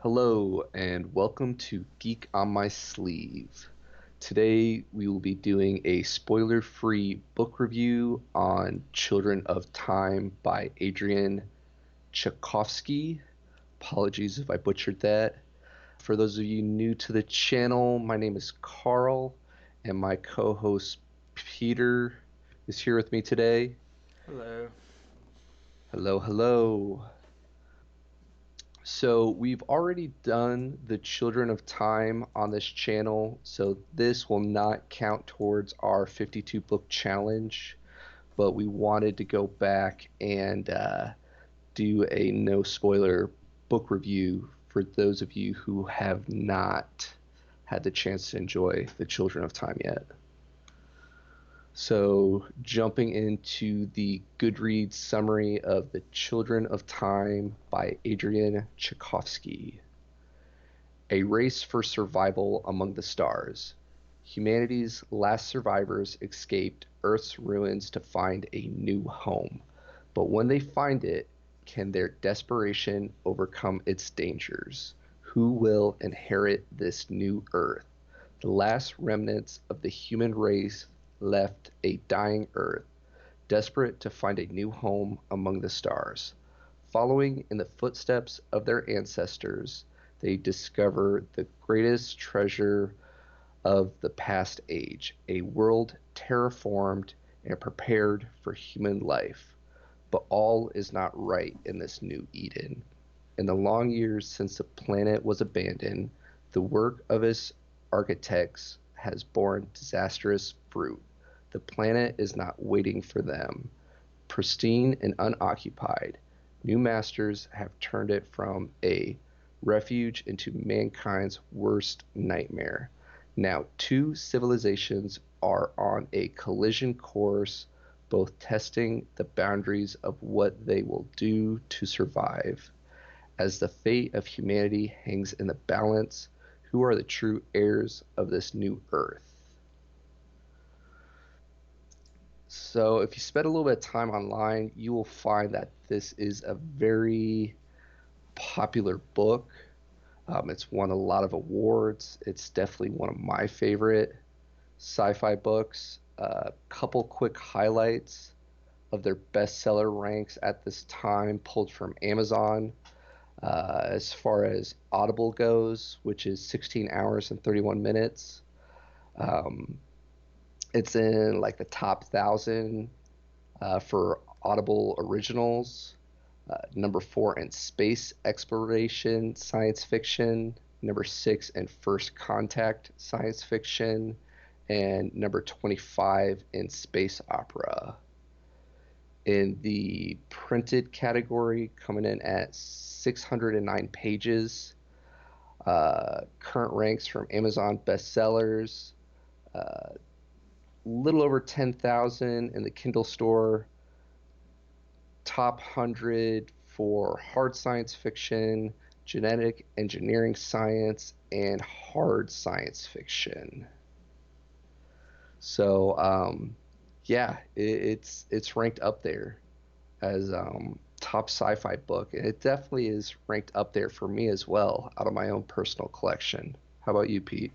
Hello and welcome to Geek on My Sleeve. Today we will be doing a spoiler-free book review on Children of Time by Adrian Tchaikovsky. Apologies if I butchered that. For those of you new to the channel, my name is Carl and my co-host Peter is here with me today. Hello. Hello, hello. So we've already done the Children of Time on this channel, so this will not count towards our 52 book challenge, but we wanted to go back and do a no spoiler book review for those of you who have not had the chance to enjoy the Children of Time yet. So, jumping into the Goodreads summary of The Children of Time by Adrian Tchaikovsky. A race for survival among the stars. Humanity's last survivors escaped Earth's ruins to find a new home. But when they find it, can their desperation overcome its dangers? Who will inherit this new Earth? The last remnants of the human race left a dying Earth, desperate to find a new home among the stars. Following in the footsteps of their ancestors, they discover the greatest treasure of the past age, a world terraformed and prepared for human life. But all is not right in this new Eden. In the long years since the planet was abandoned, the work of its architects has borne disastrous fruit. The planet is not waiting for them. Pristine and unoccupied, new masters have turned it from a refuge into mankind's worst nightmare. Now, two civilizations are on a collision course, both testing the boundaries of what they will do to survive. As the fate of humanity hangs in the balance, who are the true heirs of this new earth? So, if you spend a little bit of time online, you will find that this is a very popular book. It's won a lot of awards. It's definitely one of my favorite sci-fi books. A couple quick highlights of their bestseller ranks at this time, pulled from Amazon. As far as Audible goes, which is 16 hours and 31 minutes. Um, it's in like the top 1,000 for Audible originals. Number four in space exploration science fiction. Number six in first contact science fiction. And number 25 in space opera. In the printed category, coming in at 609 pages. Current ranks from Amazon bestsellers, little over 10,000 in the Kindle store, top 100 for hard science fiction, genetic engineering science, and hard science fiction. So, yeah, it's ranked up there as top sci-fi book, and it definitely is ranked up there for me as well out of my own personal collection. How about you, Pete?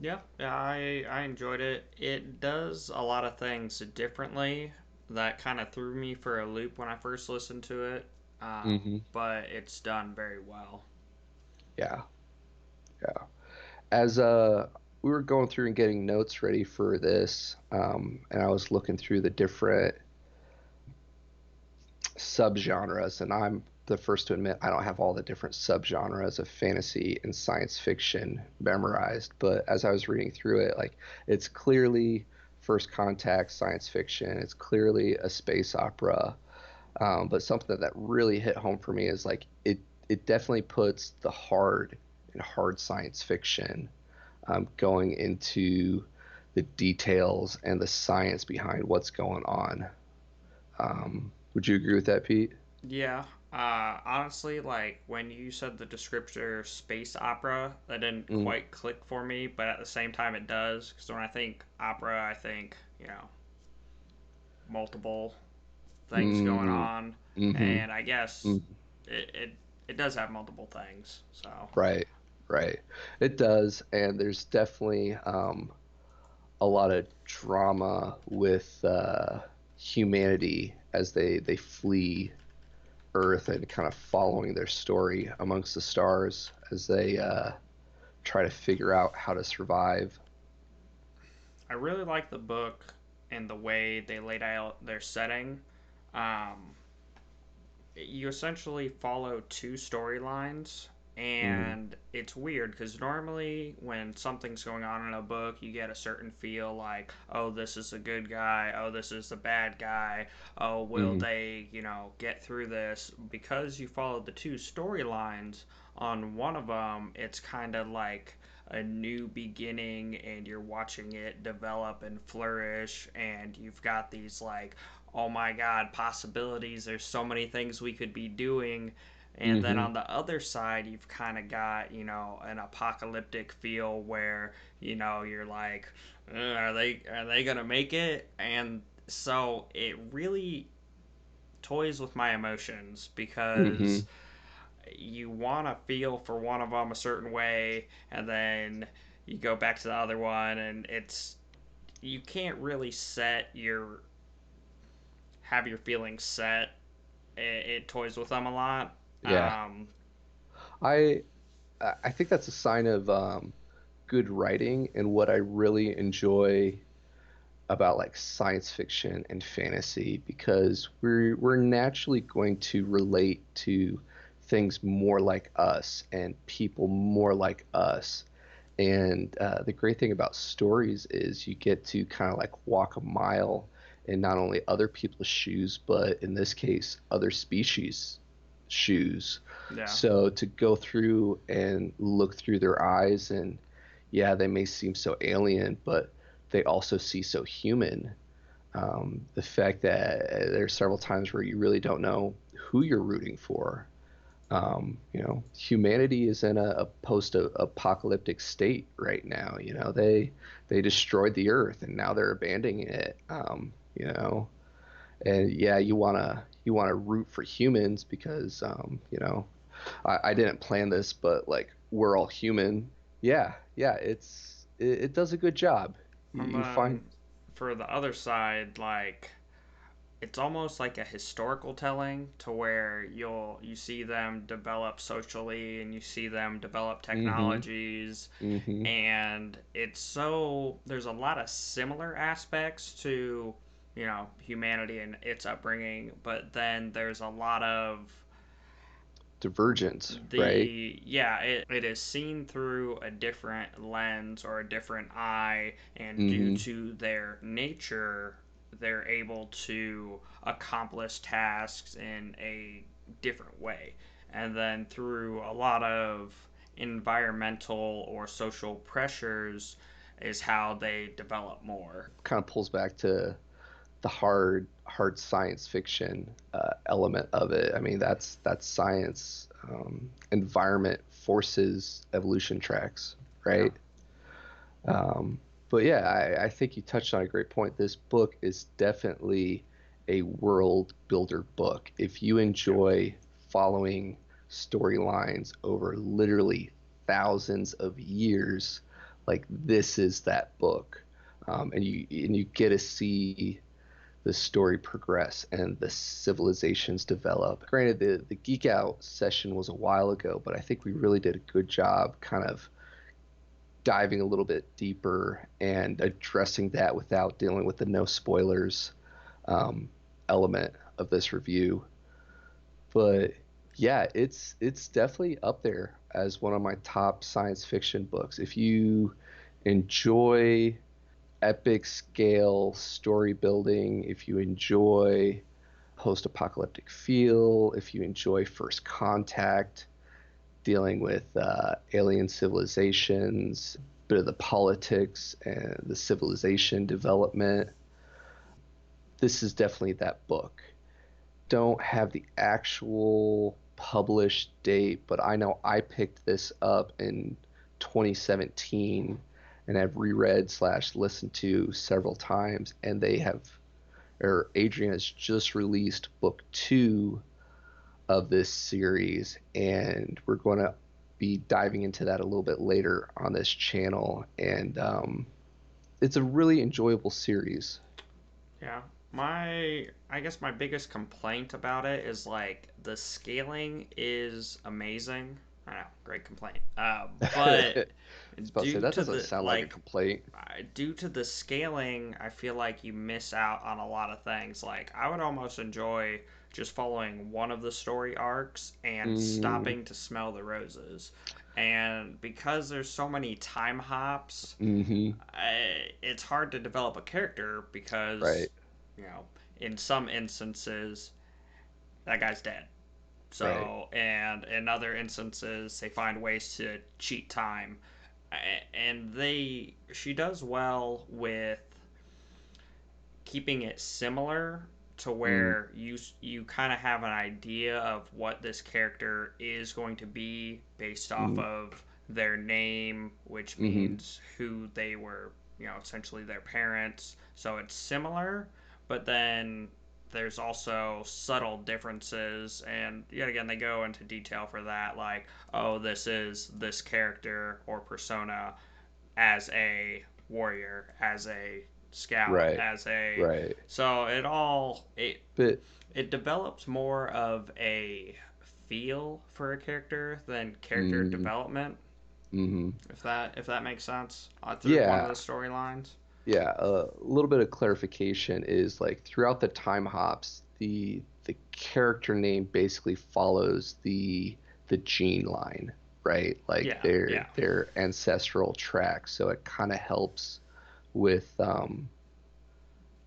Yeah, I enjoyed it. It does a lot of things differently that kind of threw me for a loop when I first listened to it, but it's done very well. Yeah, yeah. As we were going through and getting notes ready for this, and I was looking through the different subgenres, and I'm the first to admit I don't have all the different subgenres of fantasy and science fiction memorized. But as I was reading through it, like it's clearly first contact science fiction. It's clearly a space opera. But something that really hit home for me is like it definitely puts the hard and hard science fiction going into the details and the science behind what's going on. Would you agree with that, Pete? Yeah, honestly, like when you said the descriptor space opera, that didn't Mm, quite click for me, but at the same time it does. Because when I think opera, I think, multiple things going mm, on, mm-hmm, and I guess mm, it it does have multiple things. So Right, right. It does, and there's definitely a lot of drama with humanity as they flee Earth and kind of following their story amongst the stars as they try to figure out how to survive. I really like the book and the way they laid out their setting. Um, you essentially follow two storylines, Mm, and it's weird because normally when something's going on in a book you get a certain feel like, oh, this is a good guy, oh, this is the bad guy, oh, will mm, they, get through this. Because you follow the two storylines, on one of them it's kind of like a new beginning and you're watching it develop and flourish, and you've got these like, oh my god, possibilities, there's so many things we could be doing. And then mm-hmm, on the other side you've kind of got, an apocalyptic feel where, you're like, are they gonna make it? And so it really toys with my emotions mm-hmm. because you want to feel for one of them a certain way, and then you go back to the other one, and it's, you can't really set your have your feelings set. It toys with them a lot. Yeah, I I think that's a sign of good writing, and what I really enjoy about like science fiction and fantasy, because we're naturally going to relate to things more like us and people more like us. And the great thing about stories is you get to kind of like walk a mile in not only other people's shoes, but in this case, other species' shoes. Yeah. So to go through and look through their eyes, and yeah, they may seem so alien, but they also see so human. The fact that there's several times where you really don't know who you're rooting for. Humanity is in a post-apocalyptic state right now. They destroyed the earth and now they're abandoning it. And yeah, you wanna root for humans because I didn't plan this, but like we're all human. Yeah, yeah, it does a good job. You, And you find. then for the other side, like, it's almost like a historical telling to where you see them develop socially and you see them develop Mm-hmm. technologies, Mm-hmm. and it's so there's a lot of similar aspects to, humanity and its upbringing, but then there's a lot of Divergence, right? the yeah, it is seen through a different lens or a different eye, and due Mm-hmm. to their nature they're able to accomplish tasks in a different way. And then through a lot of environmental or social pressures is how they develop more. Kind of pulls back to the hard science fiction element of it. I mean, that's science. Environment forces evolution tracks, Yeah. right? But yeah, I think you touched on a great point. This book is definitely a world builder book. If you Yeah. enjoy following storylines over literally thousands of years, like this is that book. And you get to see the story progress and the civilizations develop. Granted, the Geek Out session was a while ago, but I think we really did a good job kind of diving a little bit deeper and addressing that without dealing with the no spoilers um, element of this review. But yeah, it's definitely up there as one of my top science fiction books. If you enjoy epic scale story building, if you enjoy post-apocalyptic feel, if you enjoy First Contact, dealing with alien civilizations, bit of the politics and the civilization development. This is definitely that book. Don't have the actual published date, but I know I picked this up in 2017 and have reread slash listened to several times, and they have, or Adrian has just released book two of this series, and we're going to be diving into that a little bit later on this channel. And it's a really enjoyable series. Yeah. I guess my biggest complaint about it is like the scaling is amazing. I know, great complaint. I But was about to say due that to doesn't the sound like a complaint. due to the scaling, I feel like you miss out on a lot of things. Like I would almost enjoy just following one of the story arcs and Mm, stopping to smell the roses. And because there's so many time hops, hmm. it's hard to develop a character Right, because, you know, in some instances, that guy's dead. right. So, and in other instances, they find ways to cheat time. And she does well with keeping it similar to Mm, where you kind of have an idea of what this character is going to be based off mm, of their name, which hmm. means who they were, essentially their parents. So it's similar, but then there's also subtle differences, and yet again they go into detail for that, like, oh, this is this character or persona as a warrior, as a scout, Right, as a, right. so But it develops more of a feel for a character than character mm, development, hmm. if that makes sense, through one of Yeah, the storylines. yeah. A little bit of clarification is like throughout the time hops, the character name basically follows the gene line, right? Like Yeah, yeah. their ancestral track. So it kind of helps with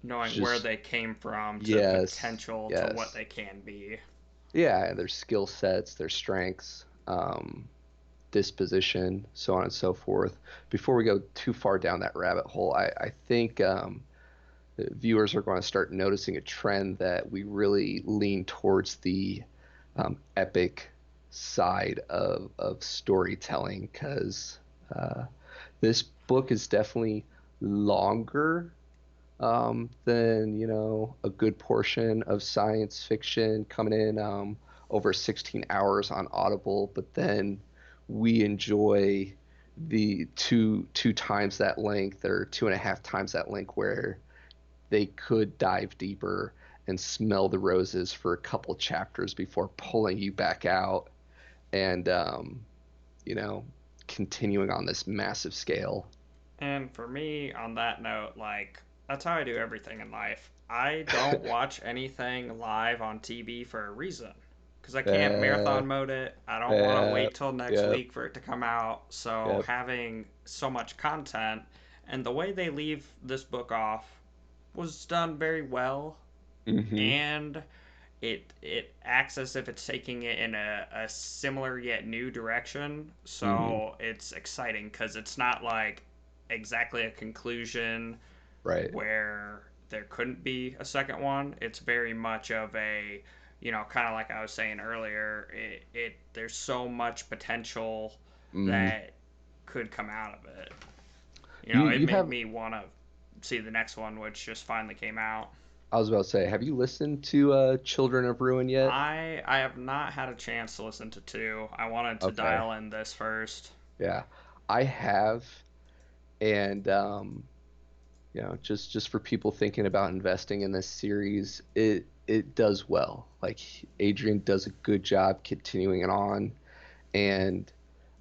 Knowing where just they came from to yes, potential to what yes. they can be. Yeah, their skill sets, their strengths, disposition, so on and so forth. Before we go too far down that rabbit hole, I think viewers are going to start noticing a trend that we really lean towards the epic side of storytelling because this book is definitely longer than a good portion of science fiction coming in over 16 hours on Audible, but then we enjoy the two times that length or two and a half times that length where they could dive deeper and smell the roses for a couple chapters before pulling you back out and you know continuing on this massive scale. And for me, on that note, like, that's how I do everything in life. I don't watch anything live on TV for a reason. Because I can't uh, marathon mode it. I don't want to uh, wait till next yep, week for it to come out. So yep. having so much content, and the way they leave this book off was done very well. Hmm. And it acts as if it's taking it in a similar yet new direction. Hmm. So it's exciting because it's not like exactly a conclusion Right. where there couldn't be a second one. It's very much of a, kind of like I was saying earlier, it there's so much potential Mm. that could come out of it. It You made have me want to see the next one, which just finally came out. I was about to say, have you listened to Children of Ruin yet? I have not had a chance to listen to two. I wanted to Okay. dial in this first. Yeah. I have, and just for people thinking about investing in this series, it does well. Like Adrian does a good job continuing it on. And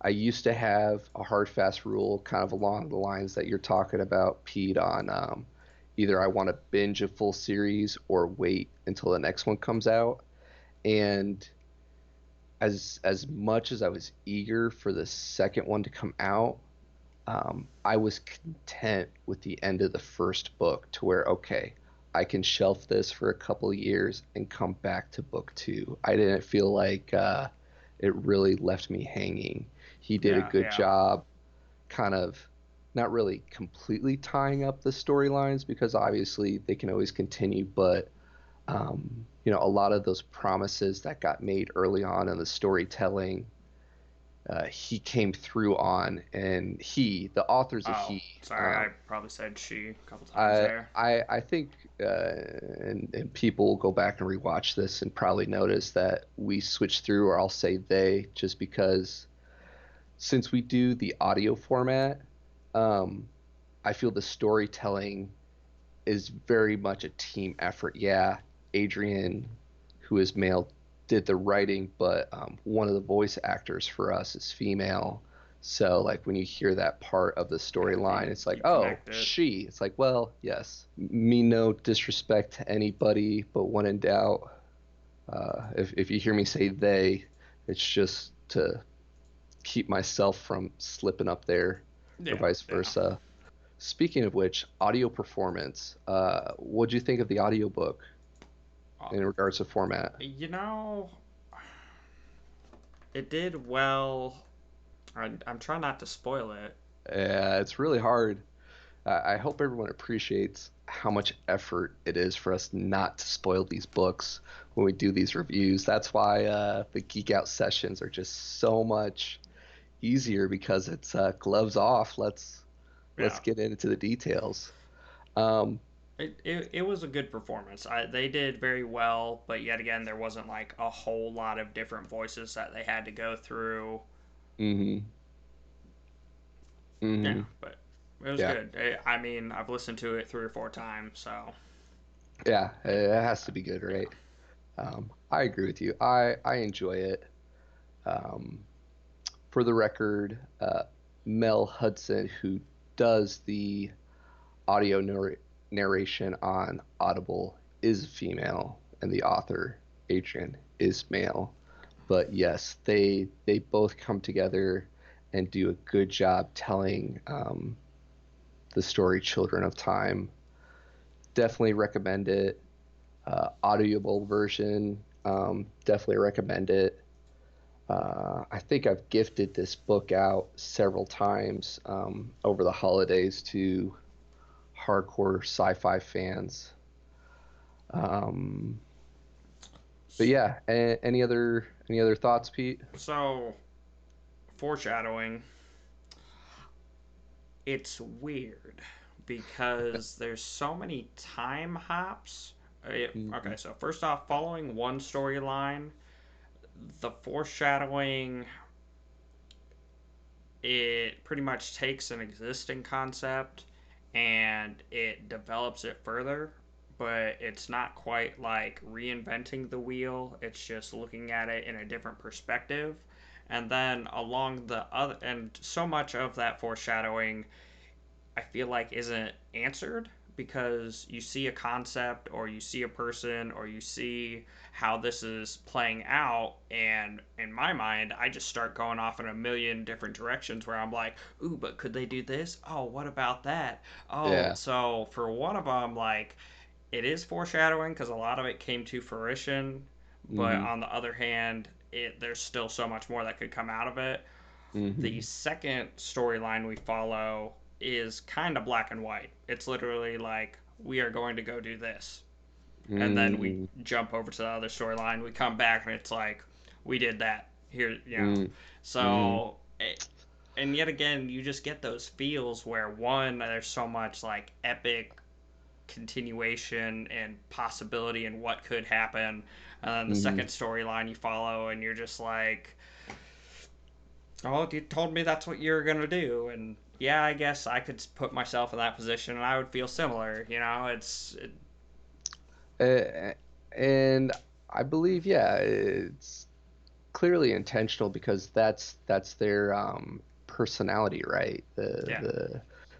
I used to have a hard fast rule kind of along the lines that you're talking about, Pete, on either I want to binge a full series or wait until the next one comes out. And as much as I was eager for the second one to come out, I was content with the end of the first book to where, okay, I can shelf this for a couple of years and come back to book two. I didn't feel like it really left me hanging. He did a Yeah, good yeah. job, kind of not really completely tying up the storylines because obviously they can always continue, but a lot of those promises that got made early on in the storytelling he came through on, and the author's a Oh, he. sorry, I probably said she a couple times I there. I think, and people will go back and rewatch this and probably notice that we switch through, or I'll say they, just because since we do the audio format, um, I feel the storytelling is very much a team effort. Yeah, Adrian, who is male, did the writing, but one of the voice actors for us is female. So like when you hear that part of the Yeah, storyline, it's like, you oh, connect it. she. It's like, well, yes, me no disrespect to anybody, but when in doubt, if you hear me say they, it's just to keep myself from slipping up there, or Yeah, vice yeah. versa. Speaking of which, audio performance, what'd you think of the audiobook Uh, in regards to format? you know, it did well. I'm trying not to spoil it. It's really hard. I hope everyone appreciates how much effort it is for us not to spoil these books when we do these reviews. That's why the Geek Out sessions are just so much easier, because it's gloves off. Let's Yeah, get into the details. Um, it was a good performance. They did very well, but yet again, there wasn't like a whole lot of different voices that they had to go through. mhm, Yeah, mhm, but it was yeah, good. I mean, I've listened to it 3 or 4 times, so yeah. it, It has to be good, yeah. right? I agree with you. I enjoy it. Um, for the record, Mel Hudson, who does the audio narration on Audible, is female, and the author, Adrian, is male. But yes, they both come together and do a good job telling the story Children of Time. Definitely recommend it. Audible version, definitely recommend it. I think I've gifted this book out several times over the holidays to hardcore sci-fi fans. Um, but yeah, any other thoughts, Pete? So foreshadowing, it's weird because there's so many time hops. Mm-hmm. Okay, so first off, following one storyline, the foreshadowing, it pretty much takes an existing concept and it develops it further, but it's not quite like reinventing the wheel. It's just looking at it in a different perspective. And then along the other, and so much of that foreshadowing I feel like isn't answered because you see a concept or you see a person or you see how this is playing out, and in my mind I just start going off in a million different directions where I'm like, ooh, but could they do this? Oh, what about that? Oh, Yeah. so for one of them, like, it is foreshadowing because a lot of it came to fruition, but Mm-hmm. on the other hand, there's still so much more that could come out of it. The Mm-hmm. second storyline we follow is kind of black and white. It's literally like, we are going to go do this. And then we Mm-hmm. jump over to the other storyline. We come back and it's like, we did that. Here, you know. Mm-hmm. So, and yet again, you just get those feels where one, there's so much like epic continuation and possibility and what could happen. And then the Mm-hmm. second storyline you follow, and you're just like, oh, you told me that's what you're gonna do, and yeah, I guess I could put myself in that position, and I would feel similar. You know, Uh, and I believe, yeah, it's clearly intentional, because that's their personality, right? yeah,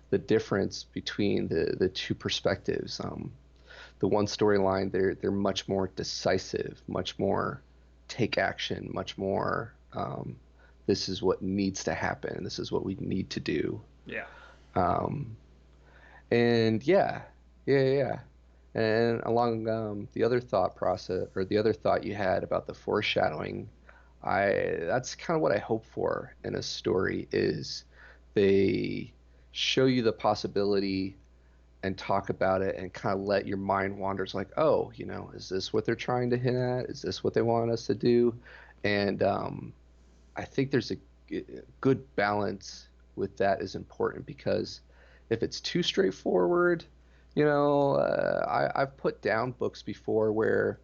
The difference between the two perspectives. The one storyline, they're much more decisive, much more take action, much more this is what needs to happen, this is what we need to do. yeah. Um, and yeah, yeah, yeah. And along the other thought process, or the other thought you had about the foreshadowing, that's kind of what I hope for in a story, is they show you the possibility and talk about it and kind of let your mind wander. It's like, oh, is this what they're trying to hint at? Is this what they want us to do? And I think there's a good balance with that is important because if it's too straightforward, I've put down books before where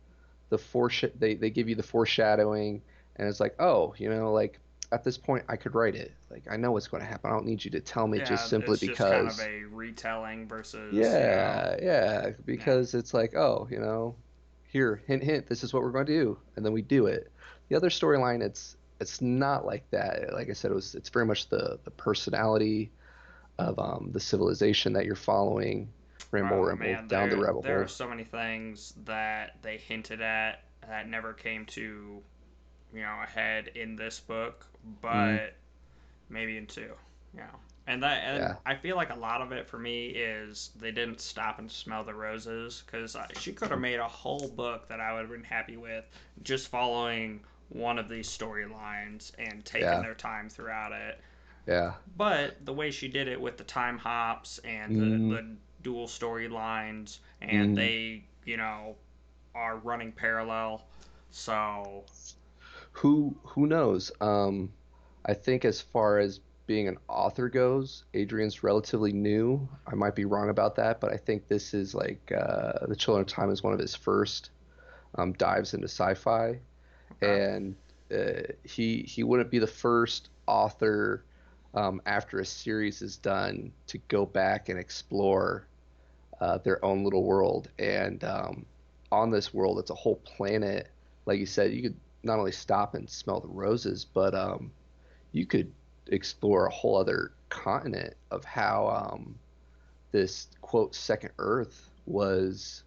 they give you the foreshadowing and it's like, oh, like at this point I could write it. Like I know what's going to happen. I don't need you to tell me just Yeah, simply it's just kind of because a retelling versus, yeah, yeah, because it's like, oh, here, hint, hint, this is what we're going to do, and then we do it. The other storyline, it's not like that. Like I said, it's very much the personality of the civilization that you're following. Ramble, oh ramble man, down the rabbit there are hole. so many things that they hinted at that never came to, ahead in this book, Mm, but maybe in two. Yeah. And yeah, I feel like a lot of it for me is they didn't stop and smell the roses because she could have made a whole book that I would have been happy with just following one of these storylines and taking yeah, their time throughout it. yeah. But the way she did it with the time hops and Mm, the dual storylines and mm. they, are running parallel. So, Who knows? I think as far as being an author goes, Adrian's relatively new. I might be wrong about that, but I think this is like The Children of Time is one of his first dives into sci-fi, okay. and he wouldn't be the first author after a series is done to go back and explore their own little world. And on this world, it's a whole planet. Like you said, you could not only stop and smell the roses, but you could explore a whole other continent of how this quote second Earth was.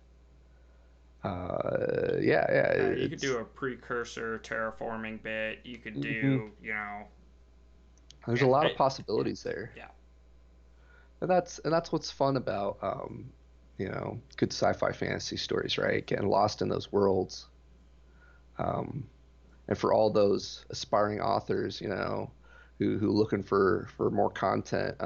Yeah, Yeah, you could do it's a precursor terraforming bit. You could mhm. do, There's a yeah, lot of possibilities there, yeah. and that's what's fun about good sci-fi fantasy stories, right? Getting lost in those worlds. Um, and for all those aspiring authors, who looking for more content,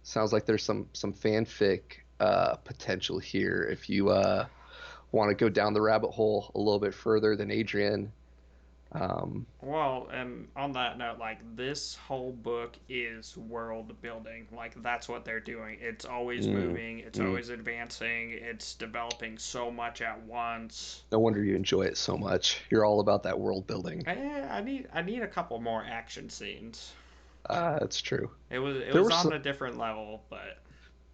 sounds like there's some fanfic potential here. If you want to go down the rabbit hole a little bit further than Adrian, um, Well, and on that note, like this whole book is world building. Like that's what they're doing. It's always mm, moving. It's mm, always advancing. It's developing so much at once. no wonder you enjoy it so much. You're all about that world building. I need a couple more action scenes. That's true. It There was were on some, a different level, but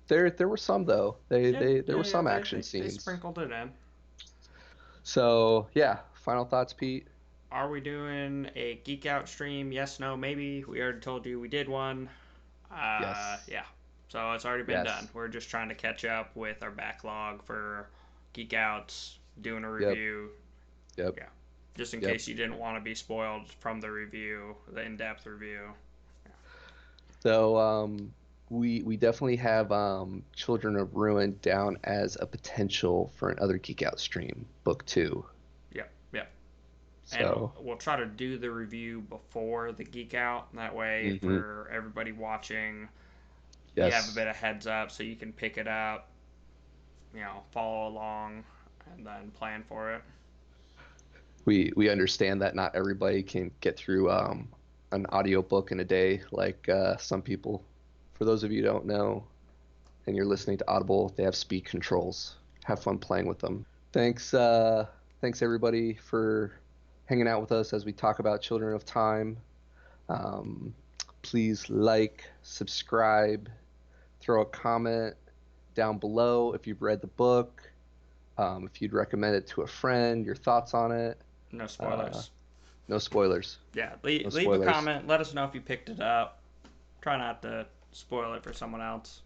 there were some though. They yeah, they there yeah, were yeah. some They, action they, they scenes. sprinkled it in. So yeah, final thoughts, Pete. Are we doing a Geek Out stream? Yes, no, maybe. We already told you we did one. Yes, Yeah. So it's already been done. yes, We're just trying to catch up with our backlog for Geek Outs, doing a yep, review. yep, Yeah. Just in yep. case you didn't want to be spoiled from the review, the in depth review. So we definitely have Children of Ruin down as a potential for another Geek Out stream, book two. Yeah, yeah. And So we'll try to do the review before the Geek Out. That way, mhm, for everybody watching, you have a yes, bit of heads up so you can pick it up, follow along, and then plan for it. we understand that not everybody can get through an audiobook in a day like some people. For those of you who don't know, and you're listening to Audible, they have speed controls. Have fun playing with them. Thanks everybody for hanging out with us as we talk about Children of Time. Um, Please like, subscribe, throw a comment down below if you've read the book, if you'd recommend it to a friend, your thoughts on it. No Uh, spoilers. no spoilers. Yeah, No leave a spoilers. comment. Let us know if you picked it up. Try not to spoil it for someone else.